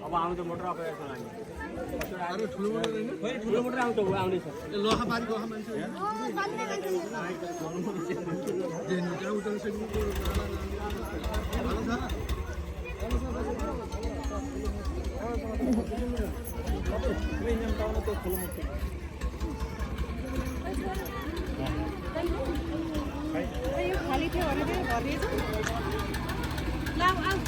अब आउँछ मोटर अब यसो लाग्यो अरु ठुलो मोटर हैन होइन ठुलो मोटर आउँछ आउँदै छ लोहा पारी लोहा मान्छे जेनेरेटर उठाउन सक्नु खाली थियो भने चाहिँ भरिएछ ला आऊ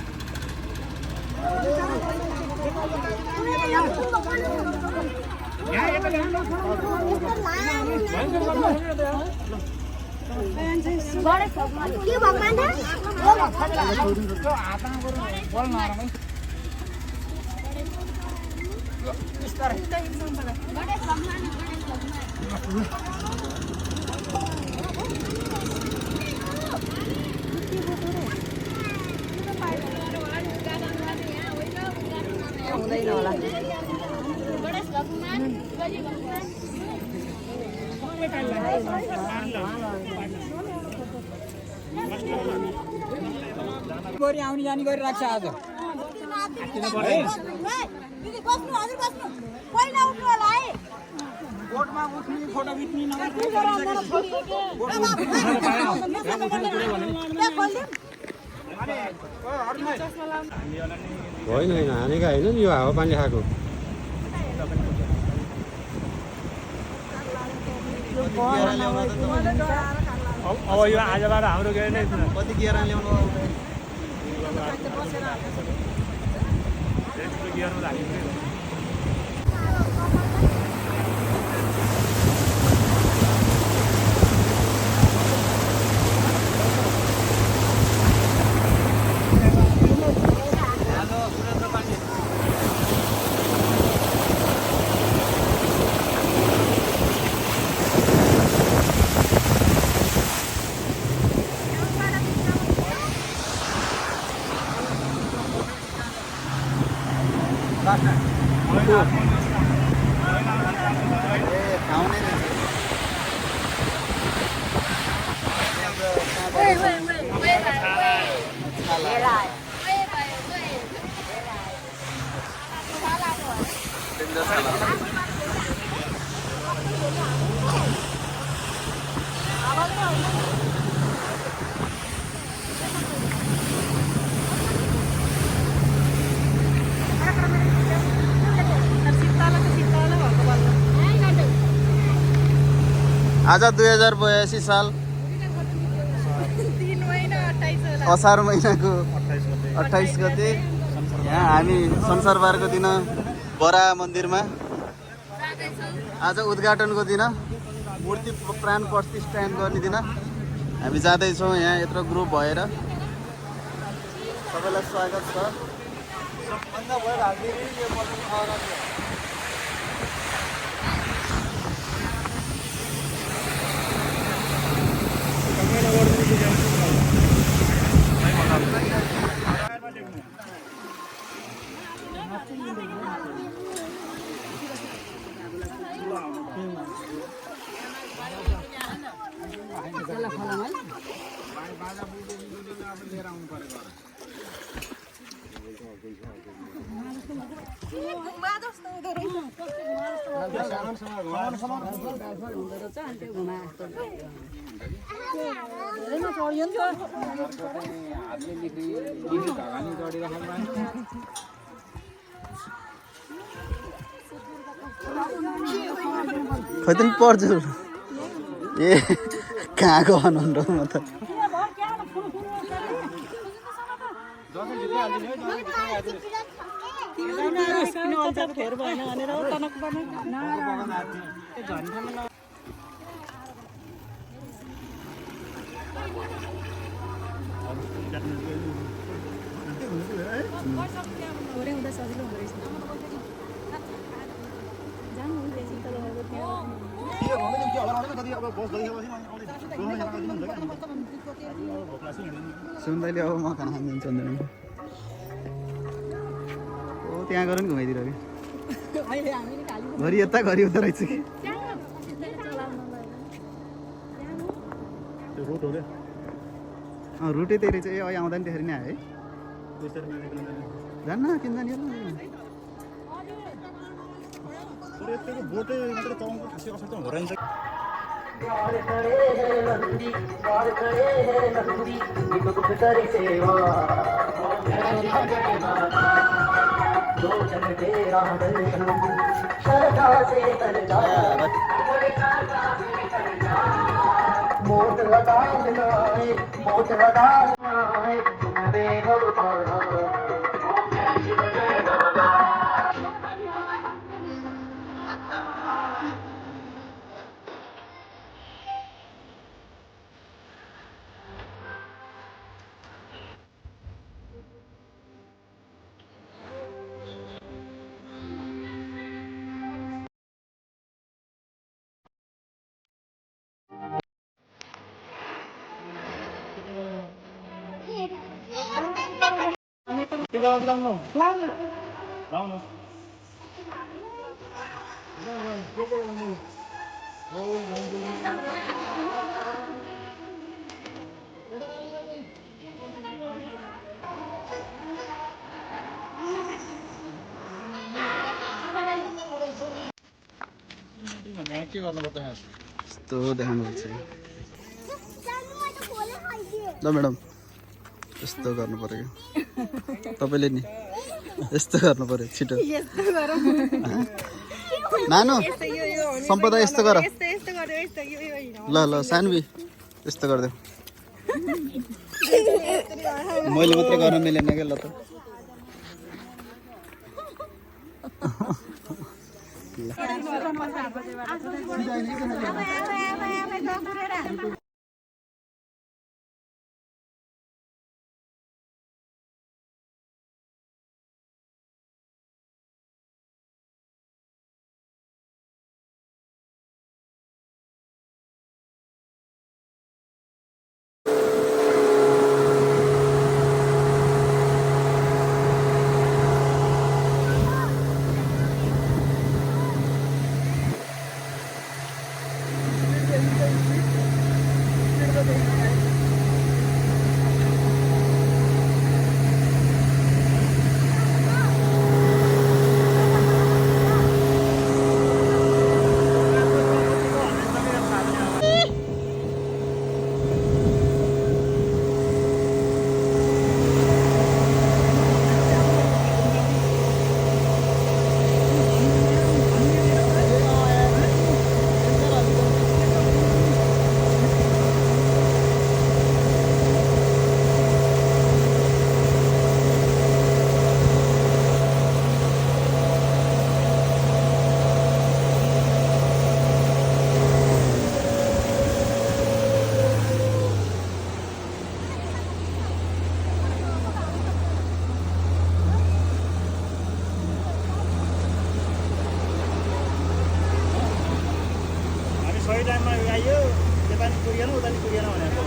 हुँदैन होला गरी आउने जाने गरिरहेको छ आज कोर्टमा उठ्ने फोटो खिच्ने होइन होइन हानेका होइन नि यो हावापानीले खाएको अब यो आजबाट हाम्रो के नै कति गियर ल्याउनु गियरमा लाग्यो आज 2082 साल असार महिनाको 28 गते यहाँ हामी संसारबारको दिन बरा मन्दिरमा आज उद्घाटनको दिन मूर्ति प्राण प्रतिष्ठा गर्ने दिन हामी जाँदैछौँ यहाँ यत्रो ग्रुप भएर सबैलाई स्वागत छ सबभन्दा भयो खैतन पर्छु ए कहाँको भन्नु म त सुन्दैले अब म खाना खान जान्छु ओ त्यहाँ गएर नि घुमाइदिएर अहिले हामीले खाली घरि यता घरि उता रहेछ कि रुटै त्यही रहेछ ए अहिले आउँदा नि त्यसरी नै आयो है जान्न किन जाने बोटै मात्र चलाउनु खासै असर त हुँदैन मोट लगा के गर्नुपर्छ यस्तो देखाउनुपर्छ ल म्याडम यस्तो गर्नु पर्यो कि तपाईँले नि यस्तो गर्नु पर्यो छिटो नानु सम्पदा यस्तो गर ल ल सानवी यस्तो गरिदेऊ मैले मात्रै गर्न मिलेन क्या ल त सही टाइममा आइयो यता नि पुगेन उता नि पुगेन भनेको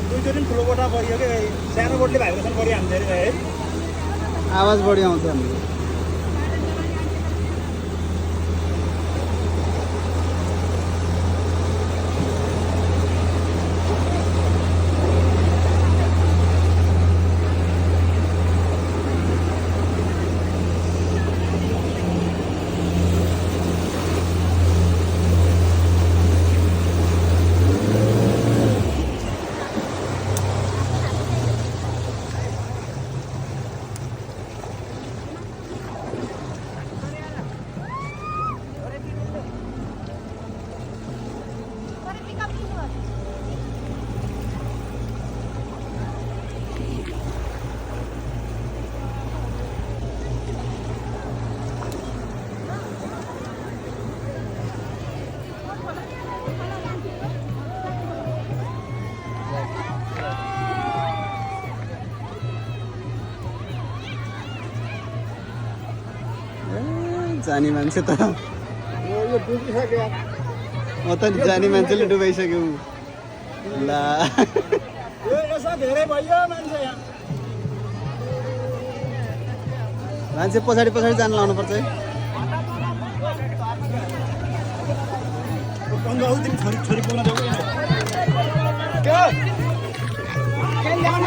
दुईचोटि ठुलो बोटा परियो कि सानो बोटले भाइब्रेसन बढी हान्छ अरे है आवाज बढी आउँछ हाम्रो जानी मान्छे त म त जानी मान्छेले डुबाइसक्यो ला यसो धेरै भयो मान्छे यहाँ मान्छे पछाडि पछाडि जान लाउनुपर्छ है। छोरी छोरी बोल्न जाऊ